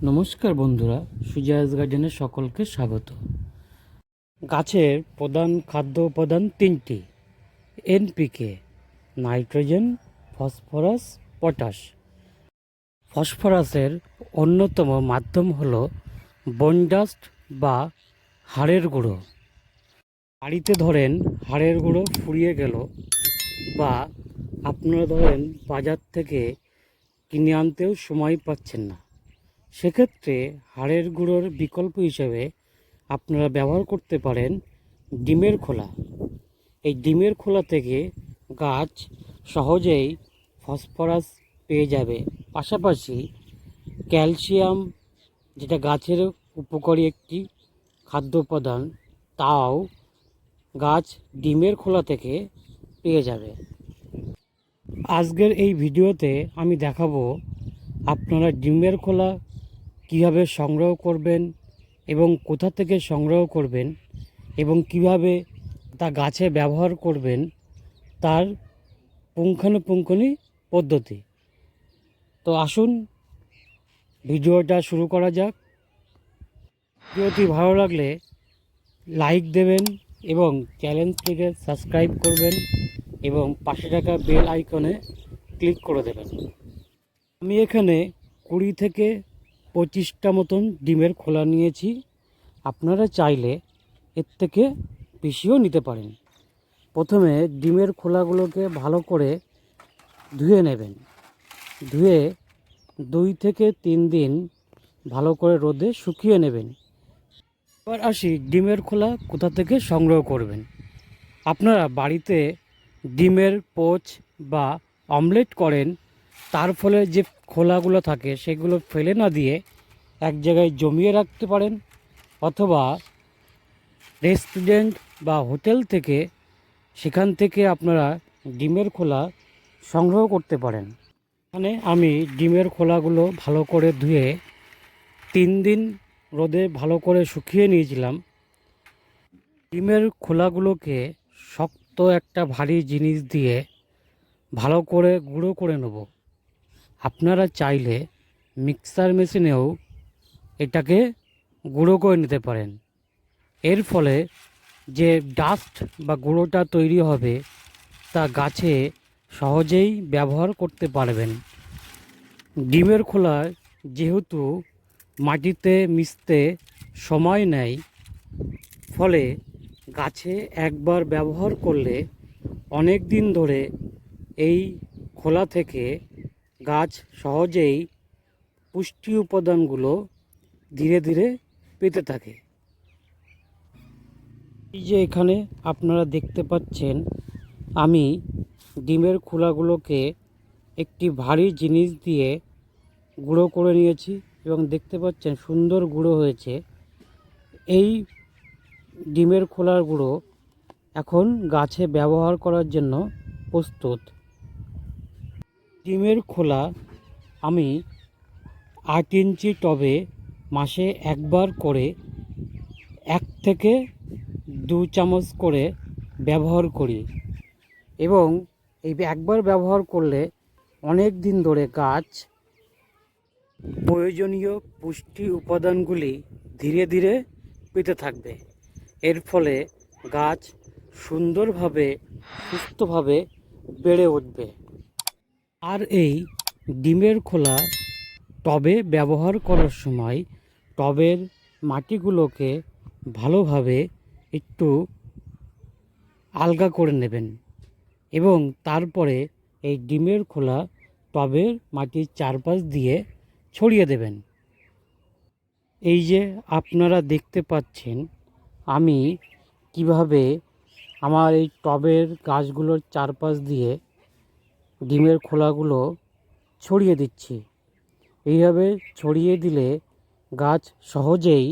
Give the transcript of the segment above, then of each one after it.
নমস্কার বন্ধুরা, সুজাস গার্ডেনে সকলকে স্বাগত। গাছের প্রধান খাদ্য উপাদান তিনটি: এনপিকে, নাইট্রোজেন, ফসফরাস, পটাশ। ফসফরাসের অন্যতম মাধ্যম হল বোন ডাস্ট বা হাড়ের গুঁড়ো। বাড়িতে ধরেন হাড়ের গুঁড়ো ফুরিয়ে গেল বা আপনারা ধরেন বাজার থেকে কিনে আনতেও সময় পাচ্ছেন না, সেক্ষেত্রে হাড়ের গুঁড়োর বিকল্প হিসেবে আপনারা ব্যবহার করতে পারেন ডিমের খোলা। এই ডিমের খোলা থেকে গাছ সহজেই ফসফরাস পেয়ে যাবে, পাশাপাশি ক্যালসিয়াম, যেটা গাছের উপকারী একটি খাদ্য উপাদান, তাও গাছ ডিমের খোলা থেকে পেয়ে যাবে। আজকের এই ভিডিওতে আমি দেখাবো আপনারা ডিমের খোলা কীভাবে সংগ্রহ করবেন এবং কোথা থেকে সংগ্রহ করবেন এবং কিভাবে তা গাছে ব্যবহার করবেন তার পুঙ্খানুপুঙ্খনি পদ্ধতি। তো আসুন ভিডিওটা শুরু করা যাক। ভিডিওটি ভালো লাগলে লাইক দেবেন এবং চ্যানেলটিকে সাবস্ক্রাইব করবেন এবং পাশে থাকা বেল আইকনে ক্লিক করে দেবেন। আমি এখানে 20 থেকে 25টা মতন ডিমের খোলা নিয়েছি। আপনারা চাইলে এর থেকে বেশিও নিতে পারেন। প্রথমে ডিমের খোলাগুলোকে ভালো করে ধুয়ে নেবেন। ধুয়ে 2 থেকে 3 দিন ভালো করে রোদে শুকিয়ে নেবেন। এবার আসি ডিমের খোলা কোথা থেকে সংগ্রহ করবেন। আপনারা বাড়িতে ডিমের পোচ বা অমলেট করেন, তার ফলে যে খোলাগুলো থাকে সেগুলো ফেলে না দিয়ে এক জায়গায় জমিয়ে রাখতে পারেন, অথবা রেস্টুরেন্ট বা হোটেল থেকে সেখান থেকে আপনারা ডিমের খোলা সংগ্রহ করতে পারেন। এখানে আমি ডিমের খোলাগুলো ভালো করে ধুয়ে 3 দিন রোদে ভালো করে শুকিয়ে নিয়েছিলাম। ডিমের খোলাগুলোকে শক্ত একটা ভারী জিনিস দিয়ে ভালো করে গুঁড়ো করে নেব। আপনারা চাইলে মিক্সার মেশিনেও এটাকে গুঁড়ো করে নিতে পারেন। এর ফলে যে ডাস্ট বা গুঁড়োটা তৈরি হবে তা গাছে সহজেই ব্যবহার করতে পারবেন। ডিমের খোলা যেহেতু মাটিতে মিশতে সময় নেয়, ফলে গাছে একবার ব্যবহার করলে অনেক দিন ধরে এই খোলা থেকে গাছ সহজেই পুষ্টি উপাদানগুলো ধীরে ধীরে পেতে থাকে। এই যে এখানে আপনারা দেখতে পাচ্ছেন, আমি ডিমের খোলাগুলোকে একটি ভারী জিনিস দিয়ে গুঁড়ো করে নিয়েছি এবং দেখতে পাচ্ছেন সুন্দর গুঁড়ো হয়েছে। এই ডিমের খোলার গুঁড়ো এখন গাছে ব্যবহার করার জন্য প্রস্তুত। ডিমের খোলা আমি 8 ইঞ্চি টবে মাসে একবার করে 1 থেকে 2 চামচ করে ব্যবহার করি এবং এই একবার ব্যবহার করলে অনেক দিন ধরে গাছ প্রয়োজনীয় পুষ্টি উপাদানগুলি ধীরে ধীরে পেতে থাকবে। এর ফলে গাছ সুন্দরভাবে সুস্থভাবে বেড়ে উঠবে। আর এই ডিমের খোলা টবে ব্যবহার করার সময় টবের মাটিগুলোকে ভালোভাবে একটু আলগা করে নেবেন এবং তারপরে এই ডিমের খোলা টবের মাটির চারপাশ দিয়ে ছড়িয়ে দেবেন। এই যে আপনারা দেখতে পাচ্ছেন আমি কিভাবে আমার এই টবের গাছগুলোর চারপাশ দিয়ে ডিমের খোলাগুলো ছড়িয়ে দিচ্ছি। এইভাবে ছড়িয়ে দিলে গাছ সহজেই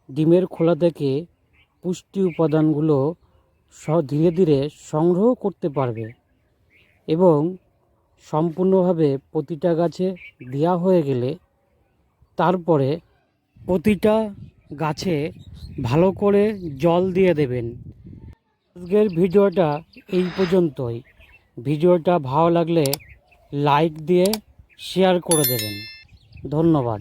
ডিমের খোলা থেকে পুষ্টি উপাদানগুলো ধীরে ধীরে সংগ্রহ করতে পারবে এবং সম্পূর্ণভাবে প্রতিটা গাছে দেওয়া হয়ে গেলে তারপরে প্রতিটা গাছে ভালো করে জল দিয়ে দেবেন। আজকের ভিডিওটা এই পর্যন্তই। ভিডিওটা ভালো লাগলে লাইক দিয়ে শেয়ার করে দেবেন। ধন্যবাদ।